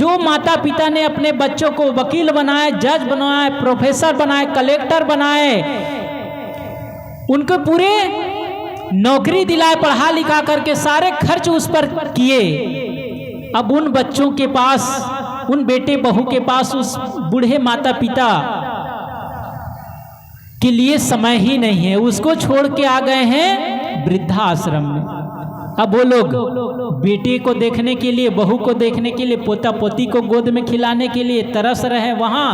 जो माता पिता ने अपने बच्चों को वकील बनाए, जज बनाए, प्रोफेसर बनाए, कलेक्टर बनाए, उनको पूरे नौकरी दिलाए, पढ़ा लिखा करके सारे खर्च उस पर किए, अब उन बच्चों के पास, उन बेटे बहू के पास उस बूढ़े माता पिता के लिए समय ही नहीं है। उसको छोड़ के आ गए हैं वृद्धाश्रम में। अब वो लोग बेटे को देखने के लिए, बहू को देखने के लिए, पोता पोती को गोद में खिलाने के लिए तरस रहे। वहां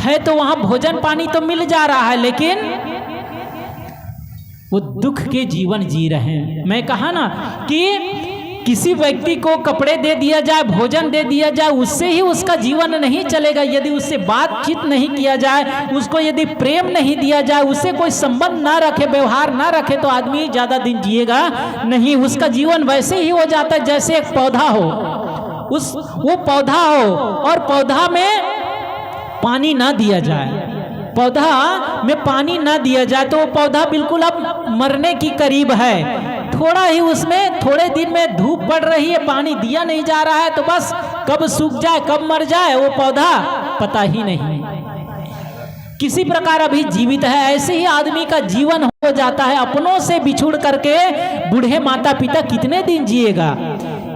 है तो वहां भोजन पानी तो मिल जा रहा है, लेकिन वो दुख के जीवन जी रहे हैं। मैं कहा ना कि किसी व्यक्ति को कपड़े दे दिया जाए, भोजन दे दिया जाए, उससे ही उसका जीवन नहीं चलेगा। यदि उससे बातचीत नहीं किया जाए, उसको यदि प्रेम नहीं दिया जाए, उससे कोई संबंध ना रखे, व्यवहार ना रखे, तो आदमी ज़्यादा दिन जिएगा नहीं। उसका जीवन वैसे ही हो जाता है जैसे एक पौधा हो, वो पौधा हो और पौधा में पानी ना दिया जाए, पौधा में पानी ना दिया जाए तो वो पौधा बिल्कुल अब मरने की करीब है। थोड़ा ही उसमें, थोड़े दिन में धूप पड़ रही है, पानी दिया नहीं जा रहा है, तो बस कब सूख जाए, कब मर जाए वो पौधा पता ही नहीं। किसी प्रकार अभी जीवित है, ऐसे ही आदमी का जीवन हो जाता है। अपनों से बिछुड़ करके बूढ़े माता पिता कितने दिन जिएगा?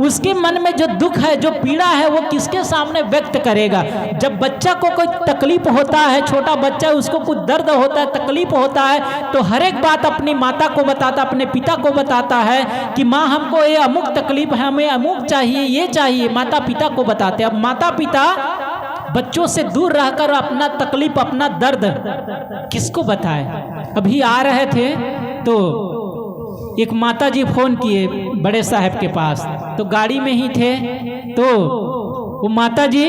उसके मन में जो दुख है, जो पीड़ा है, वो किसके सामने व्यक्त करेगा? जब बच्चा को कोई तकलीफ होता है, छोटा बच्चा, उसको कुछ दर्द होता है, तकलीफ होता है, तो हर एक बात अपनी माता को बताता, अपने पिता को बताता है कि माँ हमको ये अमुक तकलीफ है, हमें अमुक चाहिए, ये चाहिए, माता पिता को बताते। अब माता पिता बच्चों से दूर रहकर अपना तकलीफ, अपना दर्द किसको बताए? अभी आ रहे थे तो एक माता जी फोन किए बड़े साहब के पास, तो गाड़ी में ही थे, तो वो माता जी,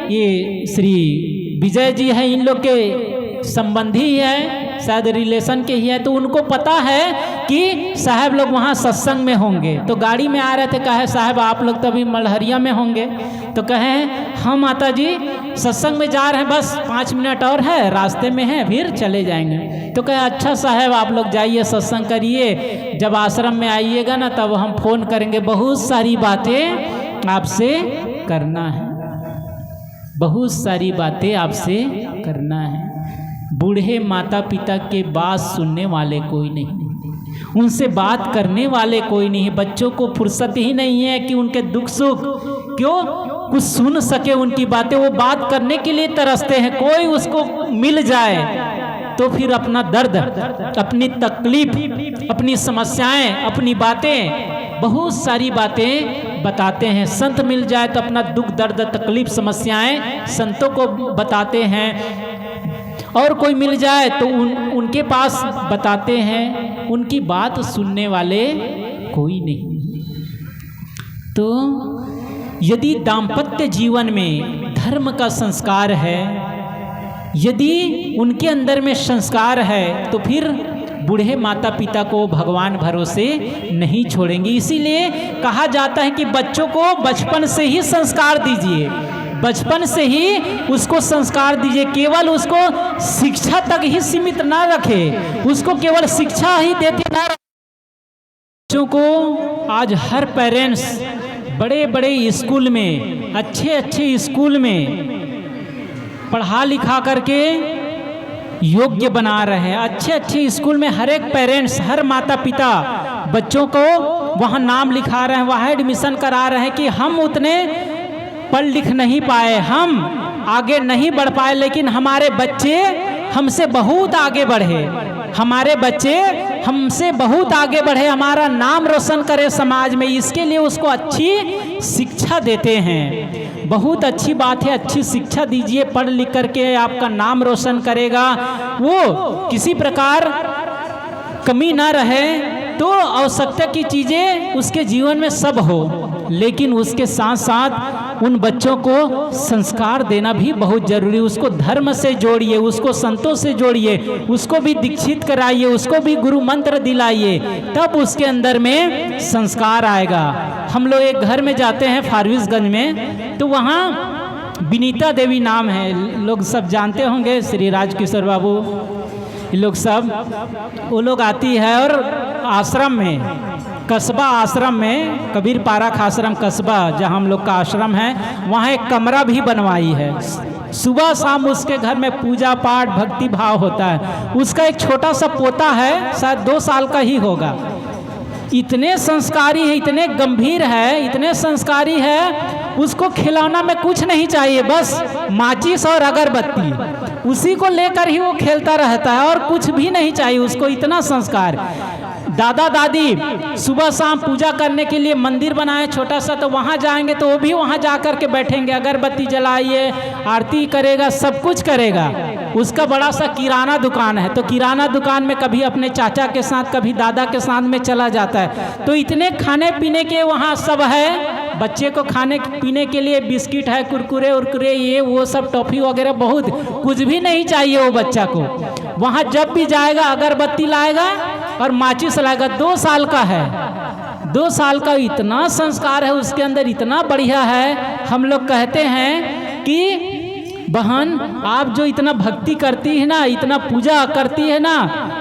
ये श्री विजय जी हैं, इन लोग के संबंधी है, शायद रिलेशन के ही है, तो उनको पता है कि साहब लोग वहाँ सत्संग में होंगे। तो गाड़ी में आ रहे थे, कहे साहब आप लोग तो अभी मलहरिया में होंगे। तो कहें हाँ माता जी सत्संग में जा रहे हैं, बस 5 मिनट और है, रास्ते में है, फिर चले जाएंगे। तो कहे अच्छा साहब आप लोग जाइए, सत्संग करिए, जब आश्रम में आइएगा ना तब हम फोन करेंगे, बहुत सारी बातें आपसे करना है, बहुत सारी बातें आपसे करना है। बूढ़े माता पिता के बात सुनने वाले कोई नहीं, उनसे बात करने वाले कोई नहीं है। बच्चों को फुर्सत ही नहीं है कि उनके दुख सुख क्यों कुछ सुन सके, उनकी बातें, वो बात करने के लिए तरसते हैं। कोई उसको मिल जाए तो फिर अपना दर्द, अपनी तकलीफ, अपनी समस्याएं, अपनी बातें, बहुत सारी बातें बताते हैं। संत मिल जाए तो अपना दुख दर्द तकलीफ समस्याएं संतों को बताते हैं, और कोई मिल जाए तो उनके पास बताते हैं। उनकी बात सुनने वाले कोई नहीं। तो यदि दाम्पत्य जीवन में धर्म का संस्कार है, यदि उनके अंदर में संस्कार है, तो फिर बूढ़े माता पिता को भगवान भरोसे नहीं छोड़ेंगे। इसीलिए कहा जाता है कि बच्चों को बचपन से ही संस्कार दीजिए, बचपन से ही उसको संस्कार दीजिए। केवल उसको शिक्षा तक ही सीमित ना रखे, उसको केवल शिक्षा ही देते ना रखे। बच्चों को आज हर पेरेंट्स बड़े बड़े स्कूल में, अच्छे अच्छे स्कूल में पढ़ा लिखा करके योग्य बना रहे हैं। अच्छे अच्छे स्कूल में हर एक पेरेंट्स, हर माता पिता बच्चों को वहाँ नाम लिखा रहे हैं, वहाँ एडमिशन करा रहे हैं कि हम उतने पढ़ लिख नहीं पाए, हम आगे नहीं बढ़ पाए, लेकिन हमारे बच्चे हमसे बहुत आगे बढ़े, हमारे बच्चे हमसे बहुत आगे बढ़े, हमारा नाम रोशन करे समाज में। इसके लिए उसको अच्छी शिक्षा देते हैं। बहुत अच्छी बात है, अच्छी शिक्षा दीजिए, पढ़ लिख करके आपका नाम रोशन करेगा, वो किसी प्रकार कमी ना रहे, तो आवश्यकता की चीज़ें उसके जीवन में सब हो, लेकिन उसके साथ साथ उन बच्चों को संस्कार देना भी बहुत जरूरी। उसको धर्म से जोड़िए, उसको संतों से जोड़िए, उसको भी दीक्षित कराइए, उसको भी गुरु मंत्र दिलाइए, तब उसके अंदर में संस्कार आएगा। हम लोग एक घर में जाते हैं फारबिसगंज में, तो वहाँ विनीता देवी नाम है, लोग सब जानते होंगे, श्री राजकिशोर बाबू, ये लोग सब, वो लोग आती है और आश्रम में कस्बा आश्रम में, कबीर पारक आश्रम कस्बा जहाँ हम लोग का आश्रम है, वहाँ एक कमरा भी बनवाई है। सुबह शाम उसके घर में पूजा पाठ भक्ति भाव होता है। उसका एक छोटा सा पोता है, शायद 2 साल का ही होगा। इतने संस्कारी है, इतने गंभीर है, इतने संस्कारी है, उसको खिलौना में कुछ नहीं चाहिए, बस माचिस और अगरबत्ती, उसी को लेकर ही वो खेलता रहता है और कुछ भी नहीं चाहिए उसको, इतना संस्कार। दादा दादी सुबह शाम पूजा करने के लिए मंदिर बनाए छोटा सा, तो वहाँ जाएंगे तो वो भी वहाँ जा कर के बैठेंगे, अगरबत्ती जलाइए, आरती करेगा, सब कुछ करेगा। उसका बड़ा सा किराना दुकान है, तो किराना दुकान में कभी अपने चाचा के साथ, कभी दादा के साथ में चला जाता है। तो इतने खाने पीने के वहाँ सब है, बच्चे को खाने पीने के लिए बिस्किट है, कुरकुरे उरकुरे, ये वो सब टॉफी वगैरह, बहुत कुछ भी नहीं चाहिए वो बच्चा को। वहाँ जब भी जाएगा अगरबत्ती लाएगा और माचिस लाएगा। 2 साल का है, 2 साल का, इतना संस्कार है उसके अंदर, इतना बढ़िया है। हम लोग कहते हैं कि बहन आप जो इतना भक्ति करती है ना, इतना पूजा करती है ना,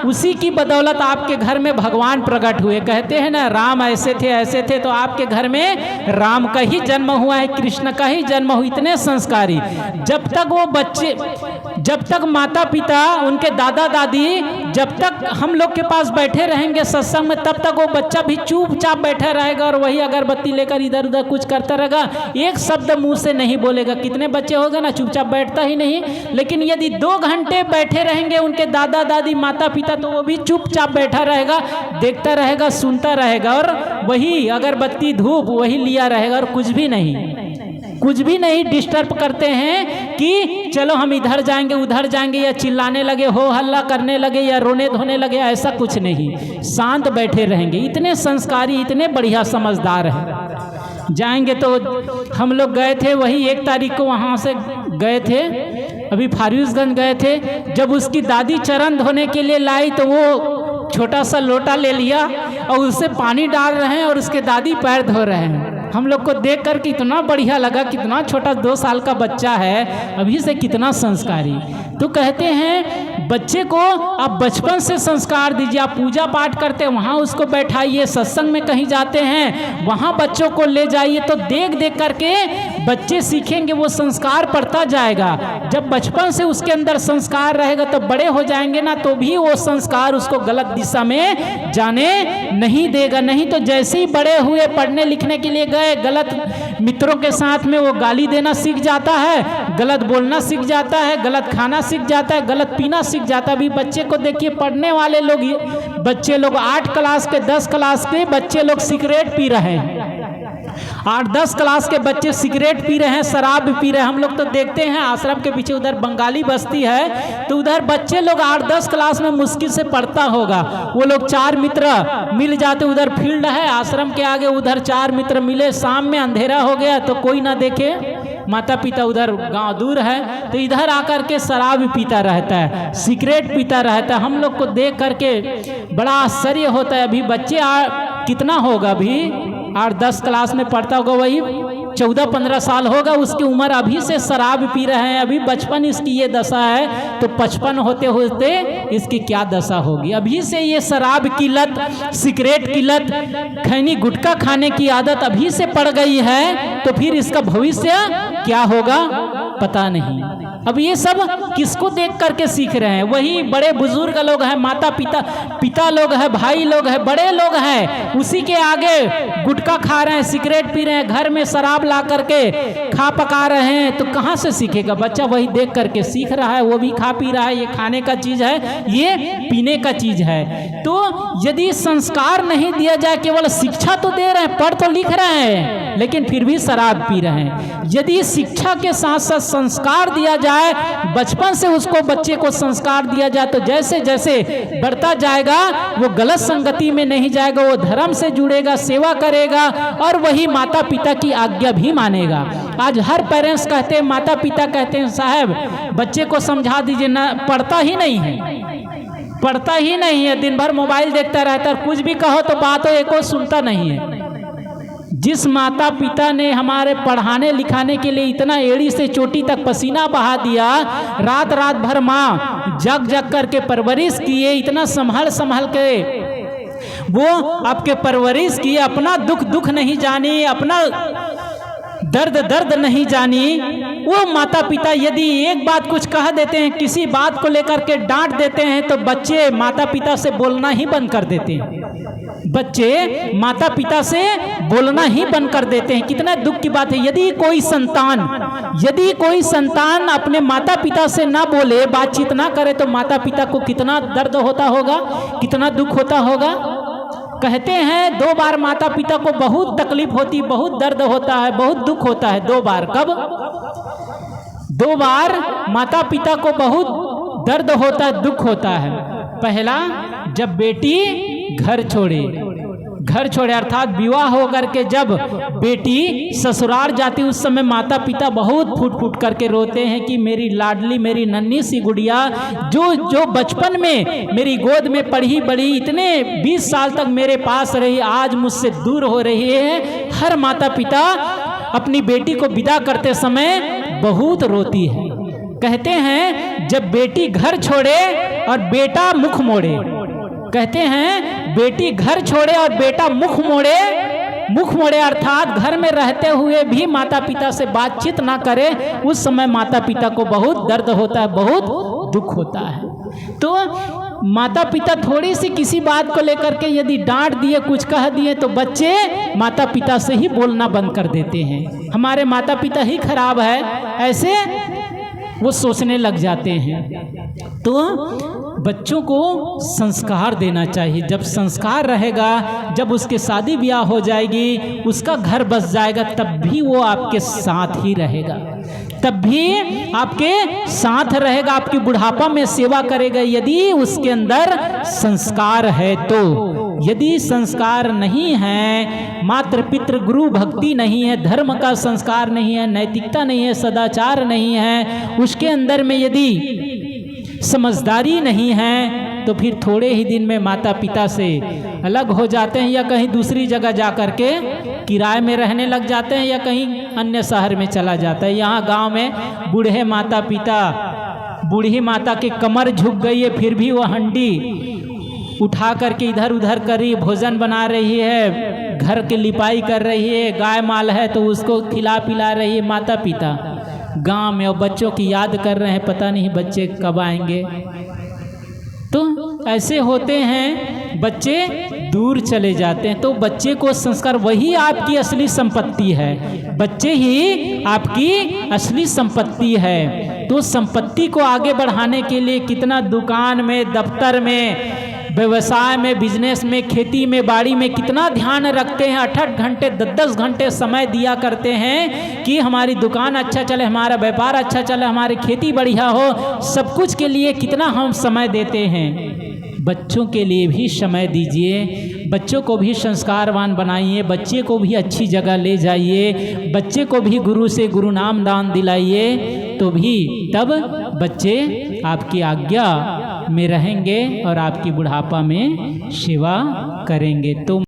उसी की बदौलत आपके घर में भगवान प्रकट हुए। कहते हैं ना राम ऐसे थे, तो आपके घर में राम का ही जन्म हुआ है, कृष्ण का ही जन्म हुआ। इतने संस्कारी, जब तक वो बच्चे, जब तक माता पिता, उनके दादा दादी जब तक हम लोग के पास बैठे रहेंगे सत्संग में, तब तक वो बच्चा भी चुपचाप बैठा रहेगा और वही अगरबत्ती लेकर इधर उधर कुछ करता रहेगा, एक शब्द मुंह से नहीं बोलेगा। कितने बच्चे हो गए ना चुपचाप बैठता ही नहीं, लेकिन यदि 2 घंटे बैठे रहेंगे उनके दादा दादी माता पिता, तो वो भी चुपचाप बैठा रहेगा, देखता रहेगा, सुनता रहेगा, और वही अगरबत्ती धूप वही लिया रहेगा, और कुछ भी नहीं डिस्टर्ब करते हैं कि चलो हम इधर जाएंगे उधर जाएंगे, या चिल्लाने लगे, हो हल्ला करने लगे, या रोने धोने लगे, ऐसा कुछ नहीं, शांत बैठे रहेंगे। इतने संस्कारी, इतने बढ़िया समझदार हैं। जाएंगे तो हम लोग गए थे, वही 1 तारीख को वहाँ से गए थे, अभी फारबिसगंज गए थे। जब उसकी दादी चरण धोने के लिए लाई तो वो छोटा सा लोटा ले लिया और उससे पानी डाल रहे हैं और उसके दादी पैर धो रहे हैं। हम लोग को देख कर कितना बढ़िया लगा, कितना छोटा 2 साल का बच्चा है, अभी से कितना संस्कारी। तो कहते हैं बच्चे को आप बचपन से संस्कार दीजिए। आप पूजा पाठ करते हैं वहाँ उसको बैठाइए, सत्संग में कहीं जाते हैं वहाँ बच्चों को ले जाइए, तो देख देख करके बच्चे सीखेंगे, वो संस्कार पड़ता जाएगा। जब बचपन से उसके अंदर संस्कार रहेगा तो बड़े हो जाएंगे ना, तो भी वो संस्कार उसको गलत दिशा में जाने नहीं देगा। नहीं तो जैसे ही बड़े हुए, पढ़ने लिखने के लिए गए, गलत मित्रों के साथ में वो गाली देना सीख जाता है, गलत बोलना सीख जाता है, गलत खाना सीख जाता है, गलत पीना सीख जाता है। अभी बच्चे को देखिए, पढ़ने वाले लोग, बच्चे लोग 8 क्लास के 10 क्लास के बच्चे लोग सिगरेट पी रहे हैं, 8-10 क्लास के बच्चे सिगरेट पी रहे हैं, शराब भी पी रहे हैं। हम लोग तो देखते हैं आश्रम के पीछे उधर बंगाली बस्ती है, तो उधर बच्चे लोग 8-10 क्लास में मुश्किल से पढ़ता होगा, वो लोग 4 मित्र मिल जाते, उधर फील्ड है आश्रम के आगे, उधर 4 मित्र मिले, शाम में अंधेरा हो गया तो कोई ना देखे, माता पिता उधर गांव दूर है, तो इधर आकर के शराब पीता रहता है, सिगरेट पीता रहता है। हम लोग को देख करके बड़ा आश्चर्य होता है। अभी बच्चे कितना होगा, अभी 8-10 क्लास में पढ़ता होगा, वही 14-15 साल होगा उसकी उम्र, अभी से शराब पी रहे हैं। अभी बचपन इसकी ये दशा है, तो 55 होते होते इसकी क्या दशा होगी। अभी से ये शराब की लत, सिगरेट की लत, खैनी गुटखा खाने की आदत अभी से पड़ गई है, तो फिर इसका भविष्य क्या होगा पता नहीं। अब ये सब किसको देख करके सीख रहे हैं? वही बड़े बुजुर्ग लोग हैं, माता पिता लोग हैं, भाई लोग हैं, बड़े लोग हैं, उसी के आगे गुटखा खा रहे हैं, सिगरेट पी रहे हैं, घर में शराब ला करके खा पका रहे हैं, तो कहाँ से सीखेगा बच्चा? वही देख करके सीख रहा है, वो भी खा पी रहा है। ये खाने का चीज है, ये पीने का चीज है। तो यदि संस्कार नहीं दिया जाए, केवल शिक्षा तो दे रहे हैं, पढ़ तो लिख रहे हैं, लेकिन फिर भी शराब पी रहे हैं। यदि शिक्षा के साथ साथ संस्कार दिया जाए, बचपन से उसको, बच्चे को संस्कार दिया जाए, तो जैसे जैसे बढ़ता जाएगा वो गलत संगति में नहीं जाएगा, वो धर्म से जुड़ेगा, सेवा करेगा, और वही माता पिता की आज्ञा भी मानेगा। आज हर पेरेंट्स कहते हैं, माता पिता कहते हैं, साहब बच्चे को समझा दीजिए ना, पढ़ता ही नहीं है, दिन भर मोबाइल देखता रहता है, कुछ भी कहो तो बात हो, एको सुनता नहीं है। जिस माता पिता ने हमारे पढ़ाने लिखाने के लिए इतना एड़ी से चोटी तक पसीना बहा दिया, रात रात भर माँ जग जग करके परवरिश किए, इतना संभल के वो आपके परवरिश की, अपना दुख दुख नहीं जानी, अपना दर्द दर्द नहीं जानी। वो माता पिता यदि एक बात कुछ कह देते हैं, किसी बात को लेकर के डांट देते हैं, तो बच्चे माता पिता से बोलना ही बंद कर देते हैं। बच्चे माता पिता से बोलना ही बंद कर देते हैं। कितना दुख की बात है। यदि कोई संतान अपने माता पिता से ना बोले, बातचीत ना करे, तो माता पिता को कितना दर्द होता होगा, कितना दुख होता होगा। कहते हैं 2 बार माता पिता को बहुत तकलीफ होती, बहुत दर्द होता है, बहुत दुख होता है। 2 बार कब? 2 बार माता पिता को बहुत दर्द होता है, दुख होता है। पहला, जब बेटी घर छोड़े अर्थात विवाह होकर के जब बेटी ससुराल जाती, उस समय माता पिता बहुत फूट फूट करके रोते हैं कि मेरी लाडली, मेरी नन्ही सी गुड़िया जो बचपन में मेरी गोद में पढ़ी बड़ी, इतने 20 साल तक मेरे पास रही, आज मुझसे दूर हो रही है। हर माता पिता अपनी बेटी को विदा करते समय बहुत रोती है। कहते हैं जब बेटी घर छोड़े और बेटा मुख मोड़े, कहते हैं बेटी घर छोड़े और बेटा मुख मोड़े अर्थात घर में रहते हुए भी माता पिता से बातचीत ना करे, उस समय माता पिता को बहुत दर्द होता है, बहुत दुख होता है। तो माता पिता थोड़ी सी किसी बात को लेकर के यदि डांट दिए, कुछ कह दिए, तो बच्चे माता पिता से ही बोलना बंद कर देते हैं। हमारे माता पिता ही खराब है, ऐसे वो सोचने लग जाते हैं। तो बच्चों को संस्कार देना चाहिए। जब संस्कार रहेगा, जब उसके शादी ब्याह हो जाएगी, उसका घर बस जाएगा, तब भी वो आपके साथ ही रहेगा, तब भी आपके साथ रहेगा, आपकी बुढ़ापा में सेवा करेगा, यदि उसके अंदर संस्कार है तो। यदि संस्कार नहीं है, मातृ पितृ गुरु भक्ति नहीं है, धर्म का संस्कार नहीं है, नैतिकता नहीं है, सदाचार नहीं है, उसके अंदर में यदि समझदारी नहीं है, तो फिर थोड़े ही दिन में माता पिता से अलग हो जाते हैं, या कहीं दूसरी जगह जा कर के किराए में रहने लग जाते हैं, या कहीं अन्य शहर में चला जाता है। यहाँ गांव में बूढ़ी माता की कमर झुक गई है, फिर भी वह हंडी उठा करके इधर उधर करी, भोजन बना रही है, घर की लिपाई कर रही है, गाय माल है तो उसको खिला पिला रही है माता पिता गांव में, और बच्चों की याद कर रहे हैं, पता नहीं बच्चे कब आएंगे। तो ऐसे होते हैं, बच्चे दूर चले जाते हैं। तो बच्चे को संस्कार, वही आपकी असली संपत्ति है, बच्चे ही आपकी असली संपत्ति है। तो संपत्ति को आगे बढ़ाने के लिए कितना दुकान में, दफ्तर में, व्यवसाय में, बिजनेस में, खेती में, बाड़ी में कितना ध्यान रखते हैं। 8-8 घंटे 10-10 घंटे समय दिया करते हैं कि हमारी दुकान अच्छा चले, हमारा व्यापार अच्छा चले, हमारी खेती बढ़िया हो। सब कुछ के लिए कितना हम समय देते हैं। बच्चों के लिए भी समय दीजिए, बच्चों को भी संस्कारवान बनाइए, बच्चे को भी अच्छी जगह ले जाइए, बच्चे को भी गुरु से गुरु नाम दान दिलाइए, तो भी तब बच्चे आपकी आज्ञा में रहेंगे और आपकी बुढ़ापा में सेवा करेंगे। तो